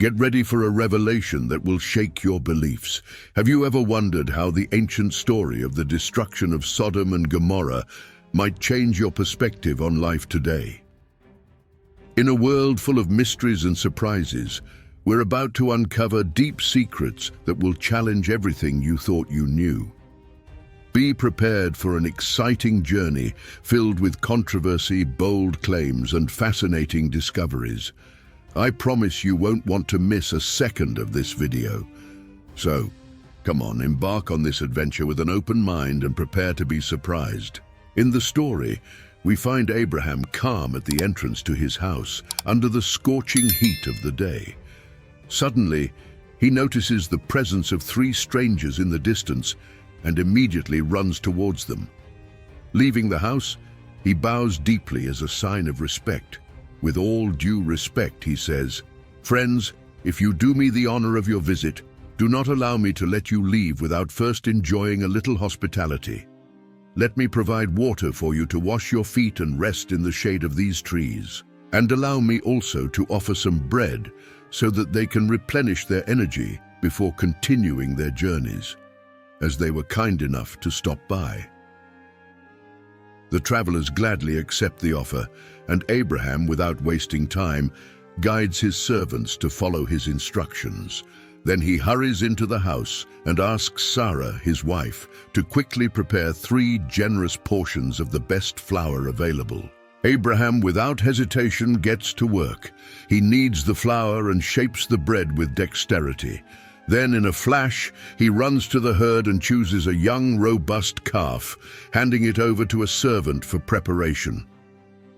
Get ready for a revelation that will shake your beliefs. Have you ever wondered how the ancient story of the destruction of Sodom and Gomorrah might change your perspective on life today? In a world full of mysteries and surprises, we're about to uncover deep secrets that will challenge everything you thought you knew. Be prepared for an exciting journey filled with controversy, bold claims, and fascinating discoveries. I promise you won't want to miss a second of this video. So, come on, embark on this adventure with an open mind and prepare to be surprised. In the story, we find Abraham calm at the entrance to his house under the scorching heat of the day. Suddenly, he notices the presence of 3 strangers in the distance and immediately runs towards them. Leaving the house, he bows deeply as a sign of respect. With all due respect, he says, "Friends, if you do me the honor of your visit, do not allow me to let you leave without first enjoying a little hospitality. Let me provide water for you to wash your feet and rest in the shade of these trees. And allow me also to offer some bread so that they can replenish their energy before continuing their journeys," as they were kind enough to stop by. The travelers gladly accept the offer, and Abraham, without wasting time, guides his servants to follow his instructions. Then he hurries into the house and asks Sarah, his wife, to quickly prepare 3 generous portions of the best flour available. Abraham, without hesitation, gets to work. He kneads the flour and shapes the bread with dexterity. Then, in a flash, he runs to the herd and chooses a young, robust calf, handing it over to a servant for preparation.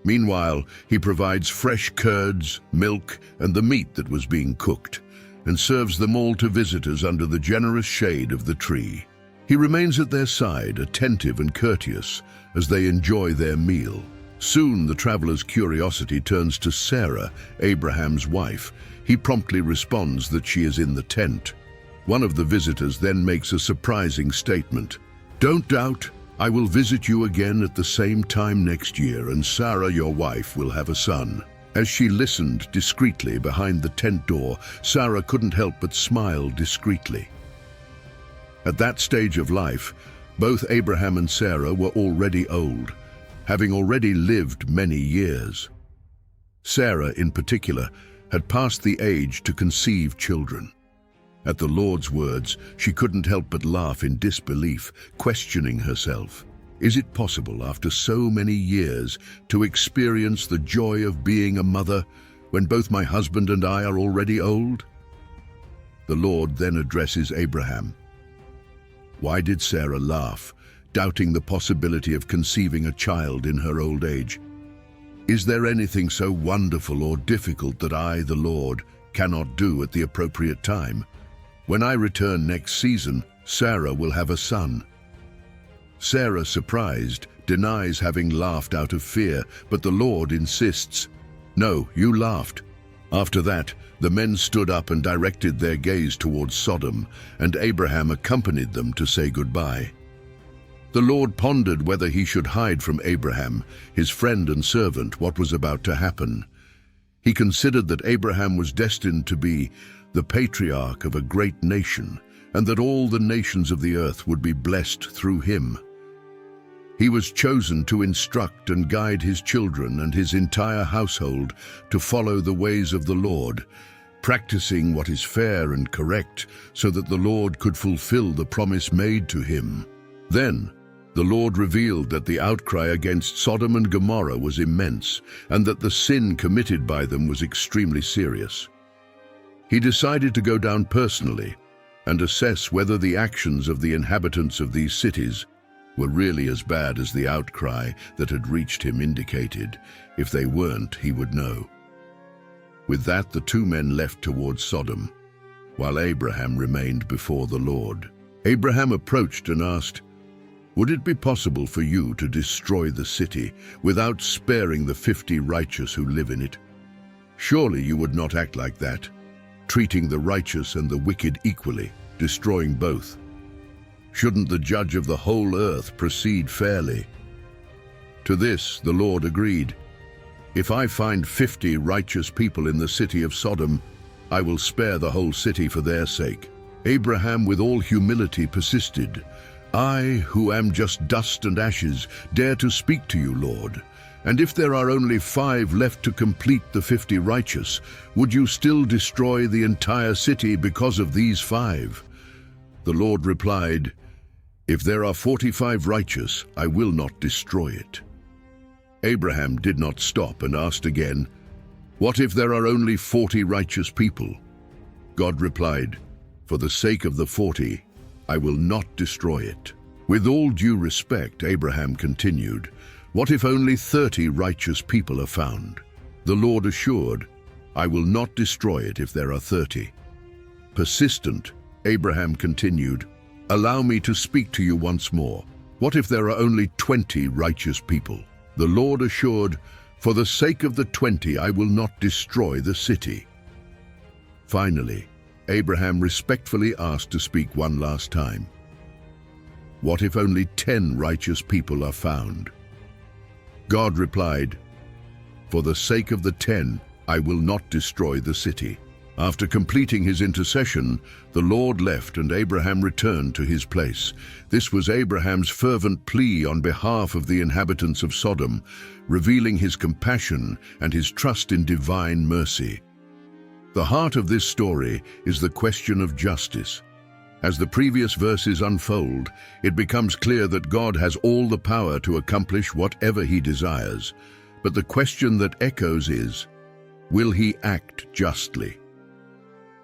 Meanwhile, he provides fresh curds, milk, and the meat that was being cooked, and serves them all to visitors under the generous shade of the tree. He remains at their side, attentive and courteous, as they enjoy their meal. Soon the traveler's curiosity turns to Sarah, Abraham's wife. He promptly responds that she is in the tent. One of the visitors then makes a surprising statement. "Don't doubt, I will visit you again at the same time next year, and Sarah, your wife, will have a son." As she listened discreetly behind the tent door, Sarah couldn't help but smile discreetly. At that stage of life, both Abraham and Sarah were already old, having already lived many years. Sarah, in particular, had passed the age to conceive children. At the Lord's words, she couldn't help but laugh in disbelief, questioning herself. Is it possible, after so many years, to experience the joy of being a mother when both my husband and I are already old? The Lord then addresses Abraham. Why did Sarah laugh, doubting the possibility of conceiving a child in her old age? Is there anything so wonderful or difficult that I, the Lord, cannot do at the appropriate time? When I return next season, Sarah will have a son. Sarah, surprised, denies having laughed out of fear, but the Lord insists, "No, you laughed." After that, the men stood up and directed their gaze towards Sodom, and Abraham accompanied them to say goodbye. The Lord pondered whether he should hide from Abraham, his friend and servant, what was about to happen. He considered that Abraham was destined to be the patriarch of a great nation, and that all the nations of the earth would be blessed through him. He was chosen to instruct and guide his children and his entire household to follow the ways of the Lord, practicing what is fair and correct, so that the Lord could fulfill the promise made to him. Then, the Lord revealed that the outcry against Sodom and Gomorrah was immense, and that the sin committed by them was extremely serious. He decided to go down personally and assess whether the actions of the inhabitants of these cities were really as bad as the outcry that had reached him indicated. If they weren't, he would know. With that, the 2 men left towards Sodom, while Abraham remained before the Lord. Abraham approached and asked, "Would it be possible for you to destroy the city without sparing the 50 righteous who live in it? Surely you would not act like that, treating the righteous and the wicked equally, destroying both. Shouldn't the judge of the whole earth proceed fairly?" To this, the Lord agreed. "If I find 50 righteous people in the city of Sodom, I will spare the whole city for their sake." Abraham with all humility persisted. "I, who am just dust and ashes, dare to speak to you, Lord. And if there are only 5 left to complete the 50 righteous, would you still destroy the entire city because of these 5? The Lord replied, "If there are 45 righteous, I will not destroy it." Abraham did not stop and asked again, "What if there are only 40 righteous people?" God replied, "For the sake of the 40, I will not destroy it." With all due respect, Abraham continued, "What if only 30 righteous people are found?" The Lord assured, "I will not destroy it if there are 30. Persistent, Abraham continued, "Allow me to speak to you once more. What if there are only 20 righteous people?" The Lord assured, "For the sake of the 20, I will not destroy the city." Finally, Abraham respectfully asked to speak one last time. "What if only 10 righteous people are found?" God replied, "For the sake of the 10, I will not destroy the city." After completing his intercession, the Lord left and Abraham returned to his place. This was Abraham's fervent plea on behalf of the inhabitants of Sodom, revealing his compassion and his trust in divine mercy. The heart of this story is the question of justice. As the previous verses unfold, it becomes clear that God has all the power to accomplish whatever he desires. But the question that echoes is, will he act justly?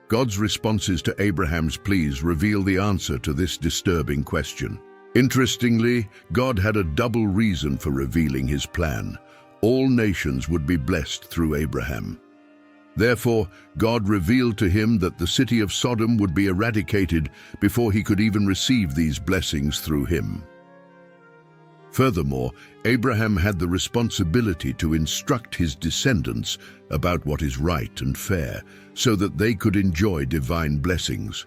God's responses to Abraham's pleas reveal the answer to this disturbing question. Interestingly, God had a double reason for revealing his plan. All nations would be blessed through Abraham. Therefore, God revealed to him that the city of Sodom would be eradicated before he could even receive these blessings through him. Furthermore, Abraham had the responsibility to instruct his descendants about what is right and fair, so that they could enjoy divine blessings.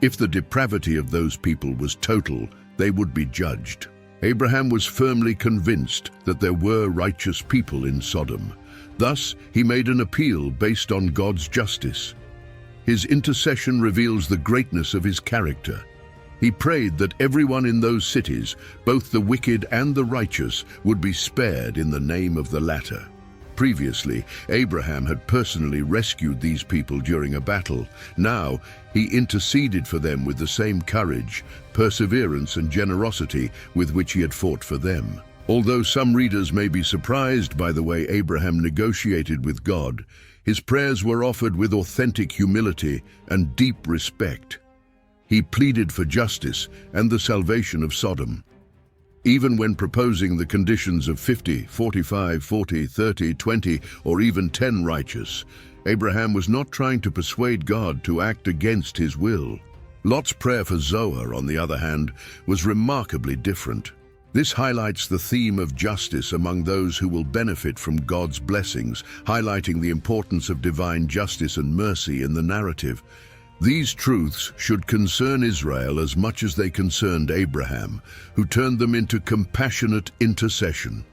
If the depravity of those people was total, they would be judged. Abraham was firmly convinced that there were righteous people in Sodom. Thus, he made an appeal based on God's justice. His intercession reveals the greatness of his character. He prayed that everyone in those cities, both the wicked and the righteous, would be spared in the name of the latter. Previously, Abraham had personally rescued these people during a battle. Now, he interceded for them with the same courage, perseverance, and generosity with which he had fought for them. Although some readers may be surprised by the way Abraham negotiated with God, his prayers were offered with authentic humility and deep respect. He pleaded for justice and the salvation of Sodom. Even when proposing the conditions of 50, 45, 40, 30, 20, or even 10 righteous, Abraham was not trying to persuade God to act against his will. Lot's prayer for Zoar, on the other hand, was remarkably different. This highlights the theme of justice among those who will benefit from God's blessings, highlighting the importance of divine justice and mercy in the narrative. These truths should concern Israel as much as they concerned Abraham, who turned them into compassionate intercession.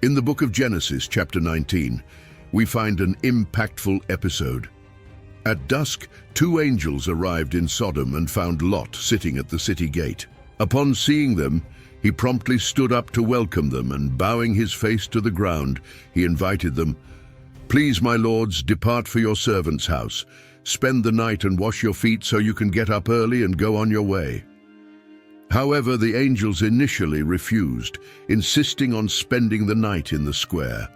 In the book of Genesis, chapter 19, we find an impactful episode. At dusk, 2 angels arrived in Sodom and found Lot sitting at the city gate. Upon seeing them, he promptly stood up to welcome them, and bowing his face to the ground, he invited them, "Please, my lords, depart for your servant's house. Spend the night and wash your feet so you can get up early and go on your way." However, the angels initially refused, insisting on spending the night in the square.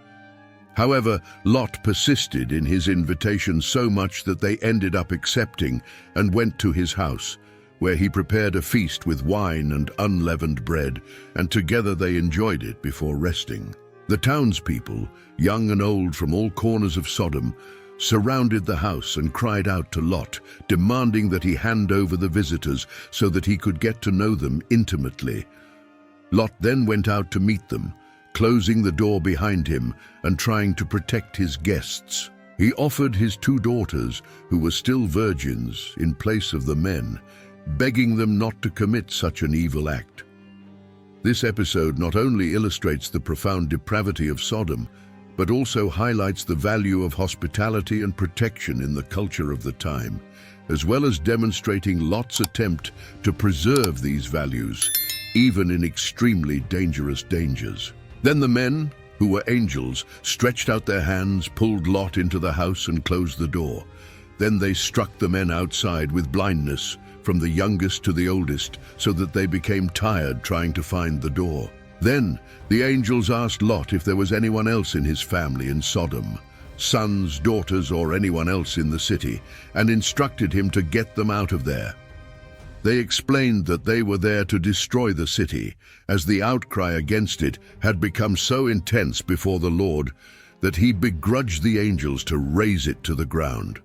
However, Lot persisted in his invitation so much that they ended up accepting and went to his house, where he prepared a feast with wine and unleavened bread, and together they enjoyed it before resting. The townspeople, young and old from all corners of Sodom, surrounded the house and cried out to Lot, demanding that he hand over the visitors so that he could get to know them intimately. Lot then went out to meet them, closing the door behind him and trying to protect his guests. He offered his 2 daughters, who were still virgins, in place of the men, begging them not to commit such an evil act. This episode not only illustrates the profound depravity of Sodom, but also highlights the value of hospitality and protection in the culture of the time, as well as demonstrating Lot's attempt to preserve these values, even in extremely dangerous dangers. Then the men, who were angels, stretched out their hands, pulled Lot into the house and closed the door. Then they struck the men outside with blindness, from the youngest to the oldest, so that they became tired trying to find the door. Then the angels asked Lot if there was anyone else in his family in Sodom, sons, daughters, or anyone else in the city, and instructed him to get them out of there. They explained that they were there to destroy the city, as the outcry against it had become so intense before the Lord that he begrudged the angels to raze it to the ground.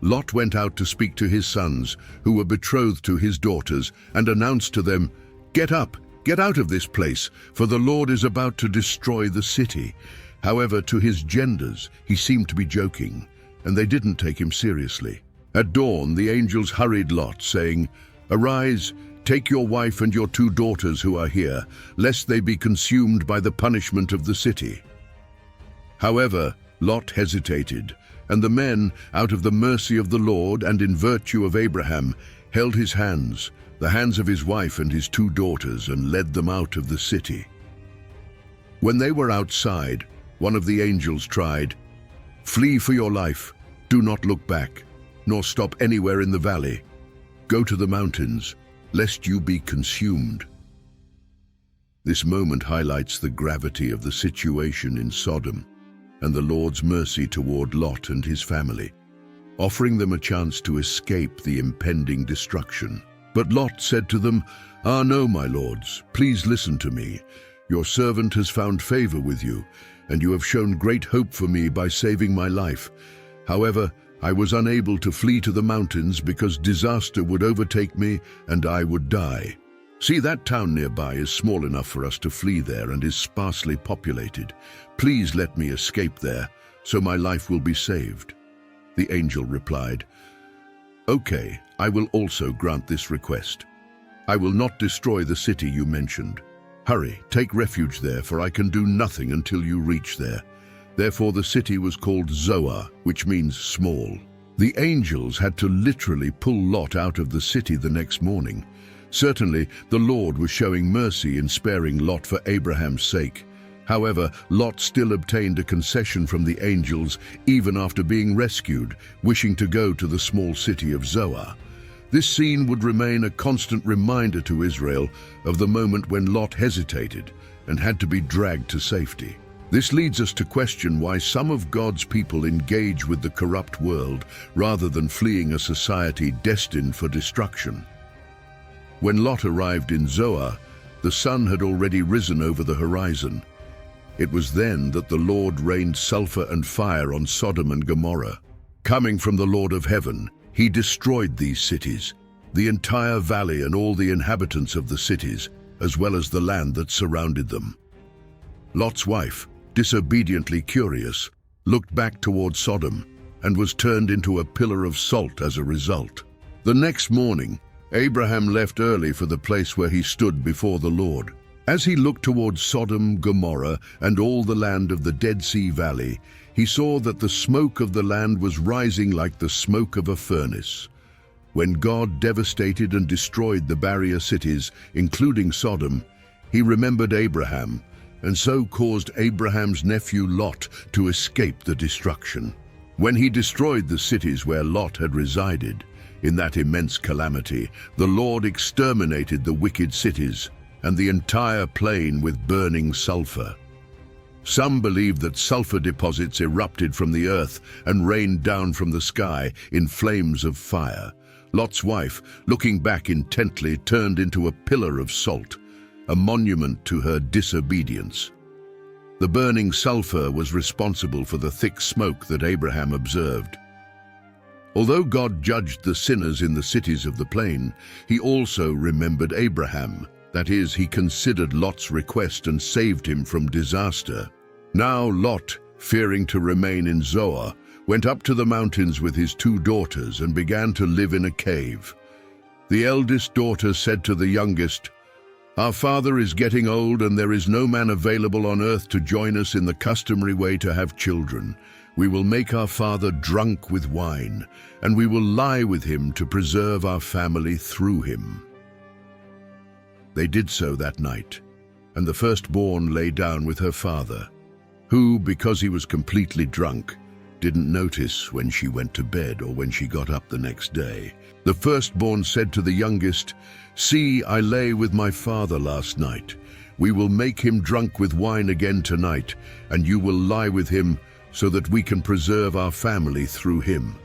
Lot went out to speak to his sons, who were betrothed to his daughters, and announced to them, "Get up, get out of this place, for the Lord is about to destroy the city." However, to his genders, he seemed to be joking, and they didn't take him seriously. At dawn, the angels hurried Lot, saying, "Arise, take your wife and your 2 daughters who are here, lest they be consumed by the punishment of the city." However, Lot hesitated, and the men, out of the mercy of the Lord and in virtue of Abraham, held his hands, the hands of his wife and his 2 daughters, and led them out of the city. When they were outside, one of the angels cried, "Flee for your life, do not look back, nor stop anywhere in the valley. Go to the mountains, lest you be consumed." This moment highlights the gravity of the situation in Sodom and the Lord's mercy toward Lot and his family, offering them a chance to escape the impending destruction. But Lot said to them, "Ah, no, my lords, please listen to me. Your servant has found favor with you, and you have shown great hope for me by saving my life. However, I was unable to flee to the mountains because disaster would overtake me and I would die. See, that town nearby is small enough for us to flee there and is sparsely populated. Please let me escape there, so my life will be saved." The angel replied, "Okay, I will also grant this request. I will not destroy the city you mentioned. Hurry, take refuge there, for I can do nothing until you reach there." Therefore the city was called Zoar, which means small. The angels had to literally pull Lot out of the city the next morning. Certainly, the Lord was showing mercy in sparing Lot for Abraham's sake. However, Lot still obtained a concession from the angels even after being rescued, wishing to go to the small city of Zoar. This scene would remain a constant reminder to Israel of the moment when Lot hesitated and had to be dragged to safety. This leads us to question why some of God's people engage with the corrupt world rather than fleeing a society destined for destruction. When Lot arrived in Zoar, the sun had already risen over the horizon. It was then that the Lord rained sulfur and fire on Sodom and Gomorrah. Coming from the Lord of heaven, he destroyed these cities, the entire valley and all the inhabitants of the cities, as well as the land that surrounded them. Lot's wife, disobediently curious, looked back toward Sodom and was turned into a pillar of salt as a result. The next morning, Abraham left early for the place where he stood before the Lord. As he looked toward Sodom, Gomorrah, and all the land of the Dead Sea Valley, he saw that the smoke of the land was rising like the smoke of a furnace. When God devastated and destroyed the barrier cities, including Sodom, he remembered Abraham, and so caused Abraham's nephew Lot to escape the destruction. When he destroyed the cities where Lot had resided, in that immense calamity, the Lord exterminated the wicked cities and the entire plain with burning sulfur. Some believe that sulfur deposits erupted from the earth and rained down from the sky in flames of fire. Lot's wife, looking back intently, turned into a pillar of salt, a monument to her disobedience. The burning sulfur was responsible for the thick smoke that Abraham observed. Although God judged the sinners in the cities of the plain, he also remembered Abraham. That is, he considered Lot's request and saved him from disaster. Now Lot, fearing to remain in Zoar, went up to the mountains with his 2 daughters and began to live in a cave. The eldest daughter said to the youngest, Our father is getting old, and there is no man available on earth to join us in the customary way to have children. We will make our father drunk with wine, and we will lie with him to preserve our family through him." They did so that night, and the firstborn lay down with her father, who, because he was completely drunk, didn't notice when she went to bed or when she got up the next day. The firstborn said to the youngest, "See, I lay with my father last night. We will make him drunk with wine again tonight, and you will lie with him so that we can preserve our family through him."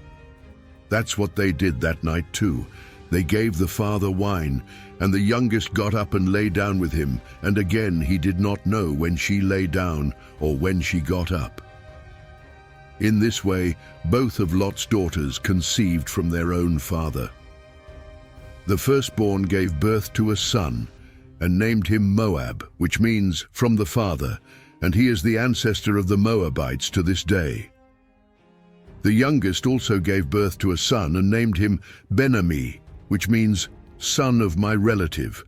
That's what they did that night too. They gave the father wine, and the youngest got up and lay down with him, and again he did not know when she lay down or when she got up. In this way, both of Lot's daughters conceived from their own father. The firstborn gave birth to a son and named him Moab, which means from the father, and he is the ancestor of the Moabites to this day. The youngest also gave birth to a son and named him Ben-Ami, which means son of my relative,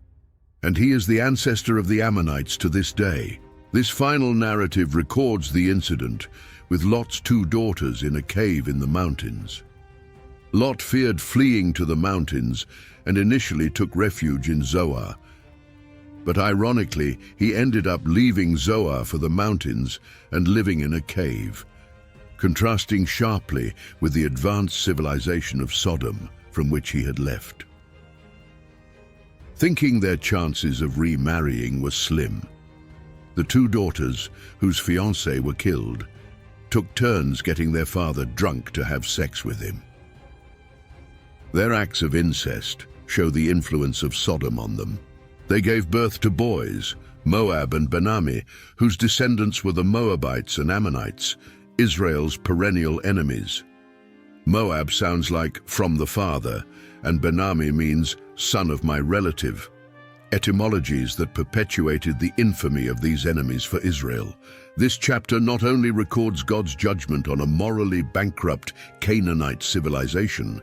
and he is the ancestor of the Ammonites to this day. This final narrative records the incident with Lot's two daughters in a cave in the mountains. Lot feared fleeing to the mountains and initially took refuge in Zoar. But ironically, he ended up leaving Zoar for the mountains and living in a cave, contrasting sharply with the advanced civilization of Sodom from which he had left. Thinking their chances of remarrying were slim, the two daughters, whose fiancés were killed, took turns getting their father drunk to have sex with him. Their acts of incest show the influence of Sodom on them. They gave birth to boys, Moab and Ben-Ami, whose descendants were the Moabites and Ammonites, Israel's perennial enemies. Moab sounds like from the father, and Ben-Ami means son of my relative, etymologies that perpetuated the infamy of these enemies for Israel. This chapter not only records God's judgment on a morally bankrupt Canaanite civilization,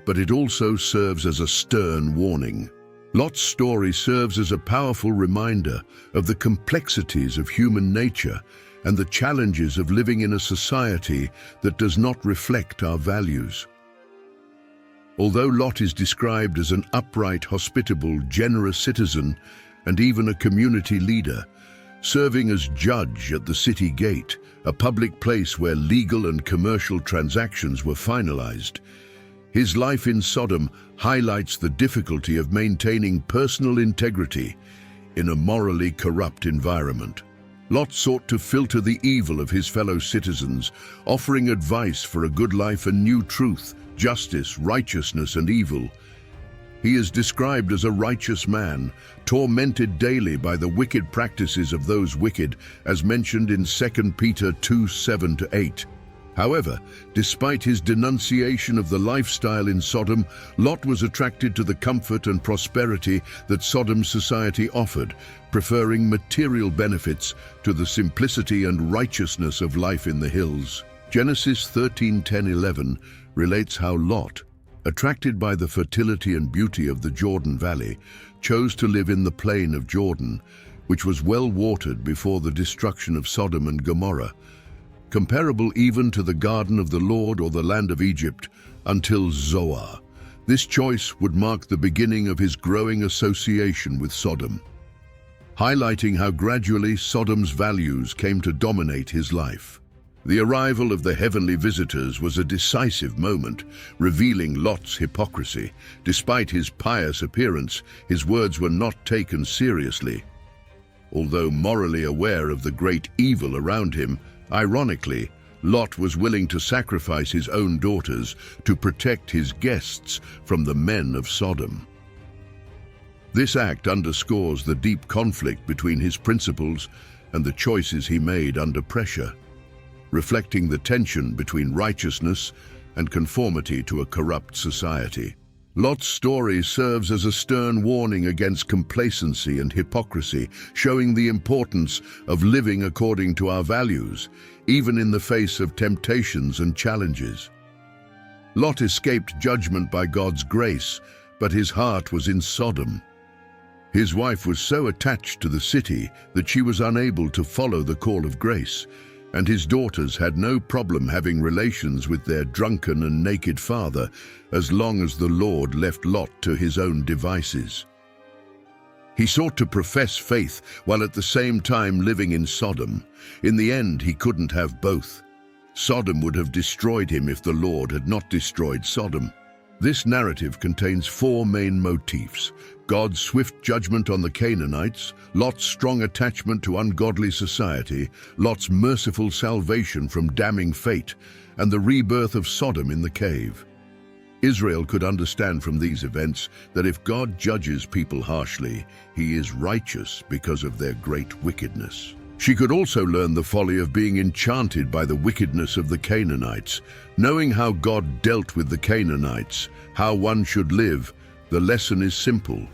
but it also serves as a stern warning. Lot's story serves as a powerful reminder of the complexities of human nature and the challenges of living in a society that does not reflect our values. Although Lot is described as an upright, hospitable, generous citizen and even a community leader, serving as judge at the city gate, a public place where legal and commercial transactions were finalized, his life in Sodom highlights the difficulty of maintaining personal integrity in a morally corrupt environment. Lot sought to filter the evil of his fellow citizens, offering advice for a good life and new truth, justice, righteousness, and evil. He is described as a righteous man, tormented daily by the wicked practices of those wicked, as mentioned in 2 Peter 2:7-8. However, despite his denunciation of the lifestyle in Sodom, Lot was attracted to the comfort and prosperity that Sodom's society offered, preferring material benefits to the simplicity and righteousness of life in the hills. Genesis 13:10-11 relates how Lot, attracted by the fertility and beauty of the Jordan Valley, chose to live in the plain of Jordan, which was well watered before the destruction of Sodom and Gomorrah, comparable even to the garden of the Lord or the land of Egypt, until Zoar. This choice would mark the beginning of his growing association with Sodom, highlighting how gradually Sodom's values came to dominate his life. The arrival of the heavenly visitors was a decisive moment, revealing Lot's hypocrisy. Despite his pious appearance, his words were not taken seriously. Although morally aware of the great evil around him, ironically, Lot was willing to sacrifice his own daughters to protect his guests from the men of Sodom. This act underscores the deep conflict between his principles and the choices he made under pressure, reflecting the tension between righteousness and conformity to a corrupt society. Lot's story serves as a stern warning against complacency and hypocrisy, showing the importance of living according to our values, even in the face of temptations and challenges. Lot escaped judgment by God's grace, but his heart was in Sodom. His wife was so attached to the city that she was unable to follow the call of grace, and his daughters had no problem having relations with their drunken and naked father, as long as the Lord left Lot to his own devices. He sought to profess faith while at the same time living in Sodom. In the end, he couldn't have both. Sodom would have destroyed him if the Lord had not destroyed Sodom. This narrative contains four main motifs: God's swift judgment on the Canaanites, Lot's strong attachment to ungodly society, Lot's merciful salvation from damning fate, and the rebirth of Sodom in the cave. Israel could understand from these events that if God judges people harshly, he is righteous because of their great wickedness. She could also learn the folly of being enchanted by the wickedness of the Canaanites. Knowing how God dealt with the Canaanites, how one should live, the lesson is simple.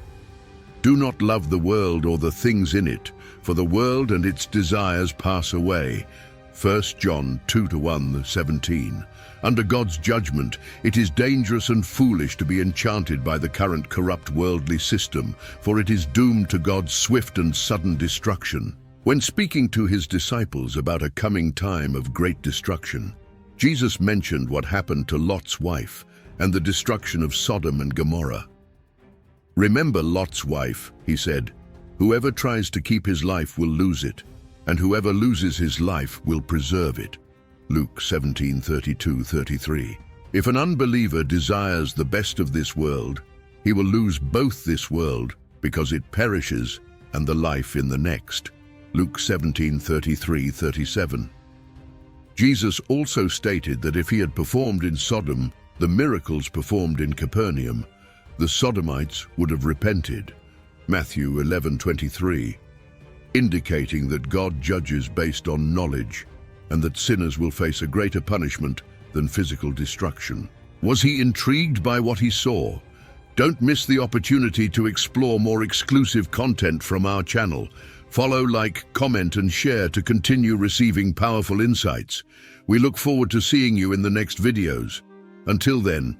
Do not love the world or the things in it, for the world and its desires pass away. 1 John 2:1-17. Under God's judgment, it is dangerous and foolish to be enchanted by the current corrupt worldly system, for it is doomed to God's swift and sudden destruction. When speaking to his disciples about a coming time of great destruction, Jesus mentioned what happened to Lot's wife and the destruction of Sodom and Gomorrah. Remember Lot's wife, he said. Whoever tries to keep his life will lose it, and whoever loses his life will preserve it. Luke 17:32-33. If an unbeliever desires the best of this world, he will lose both this world because it perishes and the life in the next. Luke 17:33-37. Jesus also stated that if he had performed in Sodom the miracles performed in Capernaum, the Sodomites would have repented. Matthew 11:23, indicating that God judges based on knowledge and that sinners will face a greater punishment than physical destruction. Was he intrigued by what he saw? Don't miss the opportunity to explore more exclusive content from our channel. Follow, like, comment, and share to continue receiving powerful insights. We look forward to seeing you in the next videos. Until then,